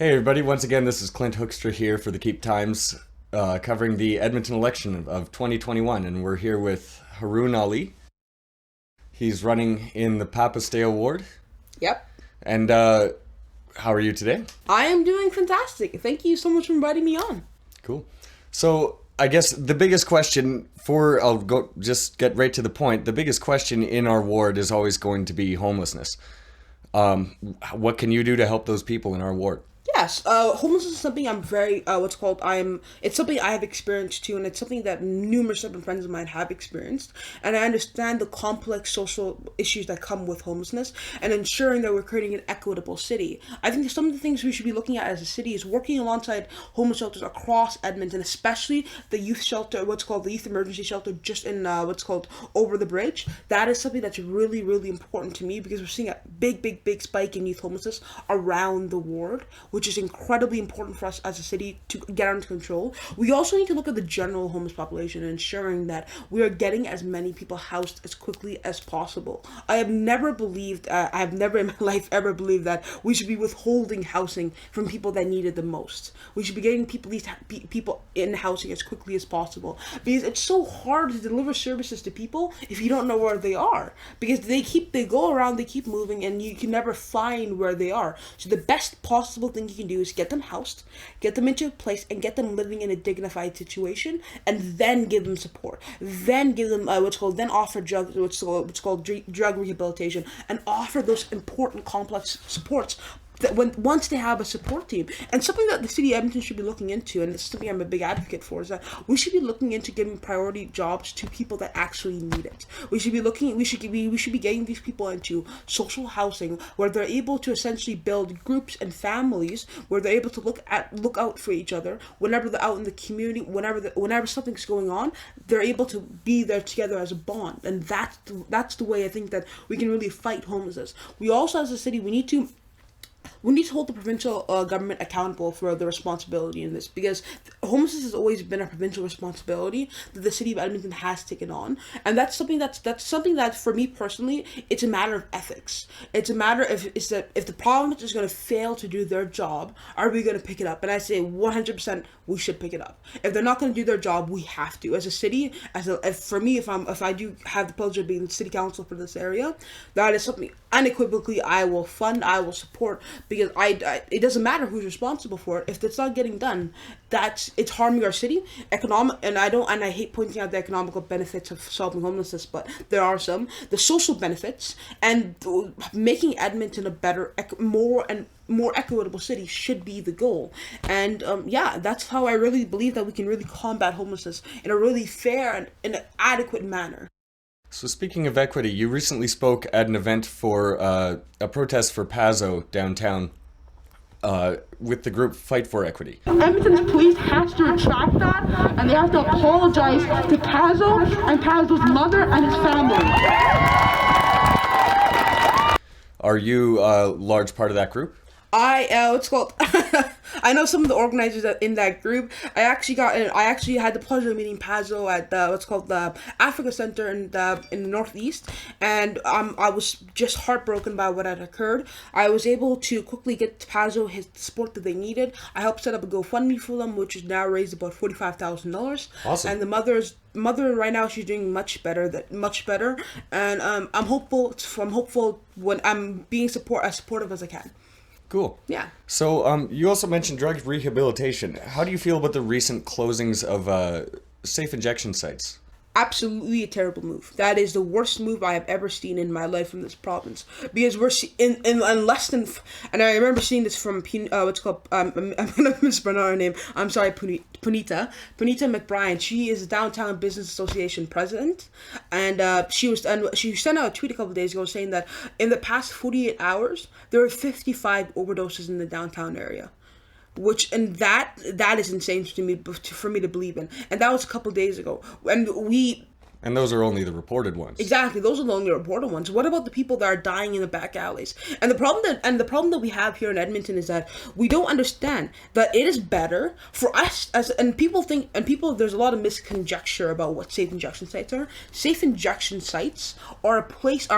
Hey everybody, once again this is Clint Hoekstra here for the Keep Times, covering the Edmonton election of 2021, and we're here with Haroon Ali. He's running in the Papasteo ward. Yep. And how are you today? I am doing fantastic. Thank you so much for inviting me on. Cool. So I guess the biggest question I'll go just get right to the point. The biggest question in our ward is always going to be homelessness. What can you do to help those people in our ward? Yes, homelessness is something I'm very, it's something I have experienced too, and it's something that numerous different friends of mine have experienced. And I understand the complex social issues that come with homelessness and ensuring that we're creating an equitable city. I think some of the things we should be looking at as a city is working alongside homeless shelters across Edmonton, especially the youth shelter, what's called the youth emergency shelter just in, what's called over the bridge. That is something that's really, really important to me because we're seeing a big spike in youth homelessness around the ward, which is incredibly important for us as a city to get under control. We also need to look at the general homeless population and ensuring that we are getting as many people housed as quickly as possible. I have never in my life ever believed that we should be withholding housing from people that need it the most. We should be getting these people in housing as quickly as possible because it's so hard to deliver services to people if you don't know where they are, because they go around, they keep moving, and you can never find where they are. So the best possible thing you can do is get them housed, get them into a place, and get them living in a dignified situation, and then give them support. Then give them then offer what's called drug rehabilitation, and offer those important complex supports that once they have a support team. And something that the city of Edmonton should be looking into, and this is something I'm a big advocate for, is that we should be looking into giving priority jobs to people that actually need it. We should be getting these people into social housing where they're able to essentially build groups and families where they're able to look out for each other whenever they're out in the community, whenever something's going on, they're able to be there together as a bond. And that's the way I think that we can really fight homelessness. We also, as a city, we need to hold the provincial government accountable for the responsibility in this, because homelessness has always been a provincial responsibility that the city of Edmonton has taken on, and that's something that for me personally, it's a matter of ethics. It's a matter of if the province is going to fail to do their job, are we going to pick it up? And I say 100% we should pick it up. If they're not going to do their job, we have to, as a city, if I do have the pleasure of being the city council for this area, that is something unequivocally I will fund, I will support, because it doesn't matter who's responsible for it. If it's not getting done, it's harming our city. I hate pointing out the economical benefits of solving homelessness, but there are some. The social benefits and making Edmonton a better, more equitable city should be the goal. And that's how I really believe that we can really combat homelessness in a really fair and an adequate manner. So speaking of equity, you recently spoke at an event for a protest for Pazzo downtown with the group Fight for Equity. Edmonton's police has to retract that, and they have to apologize to Pazzo and Pazzo's mother and his family. Are you a large part of that group? What's called I know some of the organizers in that group. I actually had the pleasure of meeting Pazzo at what's called the Africa Center in the Northeast, and I was just heartbroken by what had occurred. I was able to quickly get Pazzo his support that they needed. I helped set up a GoFundMe for them, which has now raised about $45,000. Awesome. And the mother right now, she's doing much better, and I'm hopeful when I'm being as supportive as I can. Cool. Yeah. So you also mentioned drug rehabilitation. How do you feel about the recent closings of safe injection sites? Absolutely a terrible move. That is the worst move I have ever seen in my life from this province. Because we're in less than, and I remember seeing this from what's called I'm gonna mispronounce her name. I'm sorry, Punita McBrien. She is the Downtown Business Association president, and she sent out a tweet a couple of days ago saying that in the past 48 hours there were 55 overdoses in the downtown area. That is insane to me, for me to believe in, and that was a couple of days ago. And And those are only the reported ones. Exactly, those are the only reported ones. What about the people that are dying in the back alleys? And the problem that we have here in Edmonton is that we don't understand that it is better for us there's a lot of misconjecture about what safe injection sites are. Safe injection sites are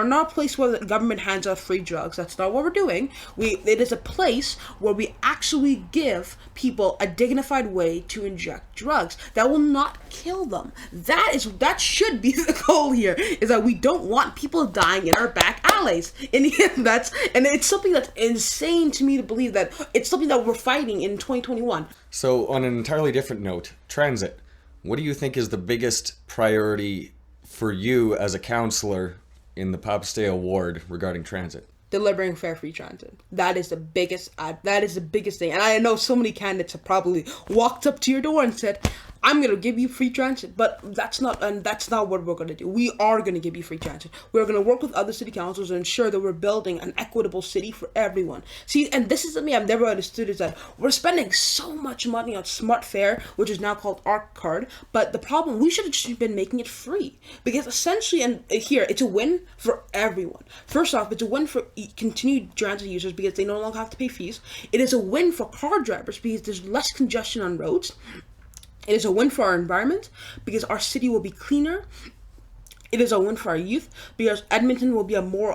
not a place where the government hands out free drugs. That's not what we're doing. It is a place where we actually give people a dignified way to inject drugs that will not kill them. That should be the goal here, is that we don't want people dying in our back alleys. And it's something that's insane to me to believe that it's something that we're fighting in 2021. So on an entirely different note, transit. What do you think is the biggest priority for you as a counselor in the Papasteo ward regarding transit? Delivering fare free transit. That is the biggest thing. And I know so many candidates have probably walked up to your door and said, I'm going to give you free transit, but that's not what we're going to do. We are going to give you free transit. We're going to work with other city councils to ensure that we're building an equitable city for everyone. See, and this is something I've never understood, is that we're spending so much money on Smart Fare, which is now called ARC Card, but the problem, we should have just been making it free. Because essentially, and here, it's a win for everyone. First off, it's a win for continued transit users because they no longer have to pay fees. It is a win for car drivers because there's less congestion on roads. It is a win for our environment because our city will be cleaner. It is a win for our youth because Edmonton will be a more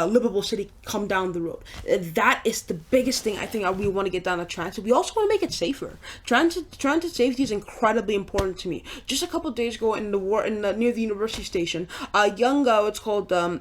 livable city come down the road. That is the biggest thing I think we want to get down to transit. We also want to make it safer. Transit safety is incredibly important to me. Just a couple of days ago near the university station, a young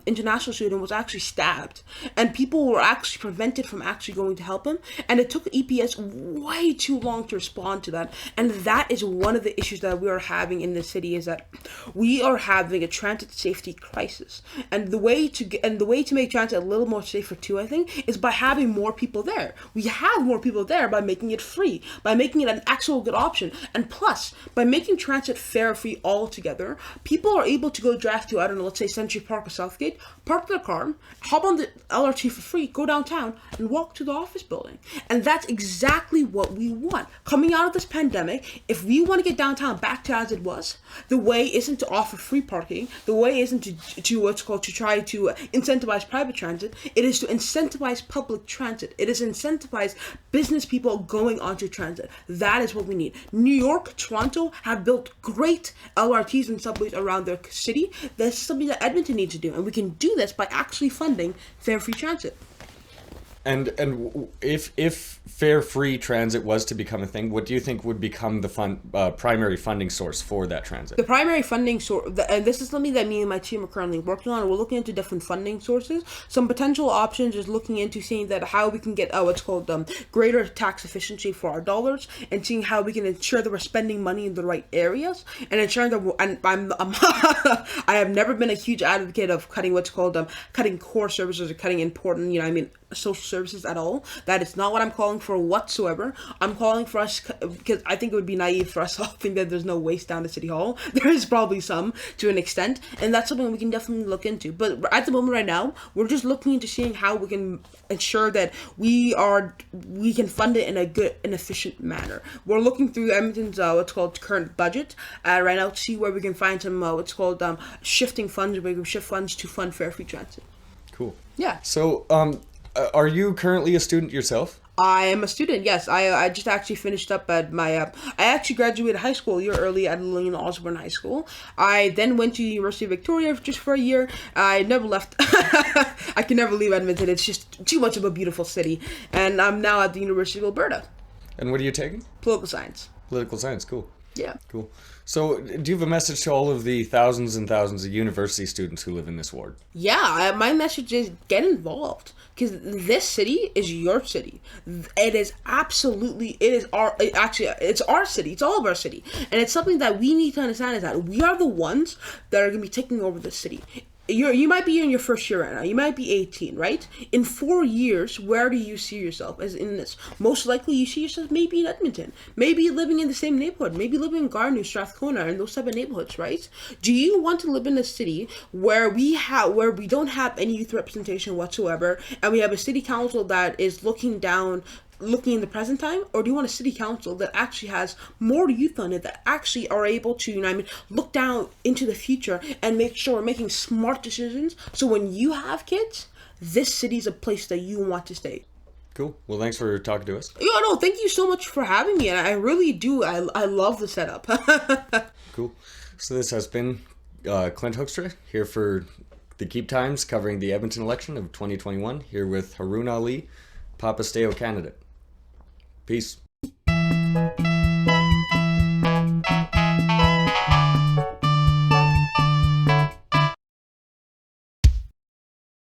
international student was actually stabbed, and people were actually prevented from actually going to help him. And it took EPS way too long to respond to that. And that is one of the issues that we are having in the city, is that we are having a transit safety crisis, and the way to make transit a little more safer too, I think, is by having more people there. We have more people there by making it free, by making it an actual good option, and plus by making transit fare free altogether. People are able to go drive to, I don't know, let's say Century Park or Southgate, park their car, hop on the LRT for free, go downtown, and walk to the office building. And that's exactly what we want. Coming out of this pandemic, if we want to get downtown back to as it was, the way isn't to offer free parking. The way isn't to try to incentivize private transit. It is to incentivize public transit. It is incentivize business people going onto transit. That is what we need. New York, Toronto have built great LRTs and subways around their city. That's something that Edmonton needs to do, and we can do this by actually funding fare-free transit. And if fare-free transit was to become a thing, what do you think would become the primary funding source for that transit? The primary funding source, and this is something that me and my team are currently working on. We're looking into different funding sources. Some potential options is looking into seeing that how we can get greater tax efficiency for our dollars, and seeing how we can ensure that we're spending money in the right areas, and ensuring that I have never been a huge advocate of cutting core services or cutting important, social services at all. That is not what I'm calling for whatsoever. I'm calling for us, because I think it would be naive for us to think that there's no waste down to City Hall. There is probably some to an extent, and that's something we can definitely look into. But at the moment right now, we're just looking into seeing how we can ensure that we can fund it in a good and efficient manner. We're looking through Edmonton's current budget right now to see where we can find some shifting funds, where we can shift funds to fund fare-free transit. Cool. Yeah. So, are you currently a student yourself? I am a student, yes. I just actually finished up at my, I actually graduated high school a year early at Lillian Osborne High School. I then went to the University of Victoria just for a year. I never left. I can never leave Edmonton. It's just too much of a beautiful city. And I'm now at the University of Alberta. And what are you taking? Political science. Political science, cool. Yeah. Cool. So, do you have a message to all of the thousands and thousands of university students who live in this ward? Yeah, my message is get involved, because this city is your city. It is absolutely, it's our city. It's all of our city. And it's something that we need to understand, is that we are the ones that are going to be taking over the city. You might be in your first year right now. You might be 18, right? In 4 years, where do you see yourself as in this? Most likely, you see yourself maybe in Edmonton, maybe living in the same neighborhood, maybe living in Gardner, Strathcona, and those type of neighborhoods, right? Do you want to live in a city where we don't have any youth representation whatsoever, and we have a city council that is looking down looking in the present time, or do you want a city council that actually has more youth on it, that actually are able to, you know what I mean, look down into the future and make sure we're making smart decisions, so when you have kids, this city's a place that you want to stay. Cool. Well, thanks for talking to us. Yo, no, thank you so much for having me, and I really do. I love the setup. Cool. So this has been Clint Hoekstra here for the Keep Times, covering the Edmonton election of 2021, here with Haroon Ali, Papasteo candidate. Peace.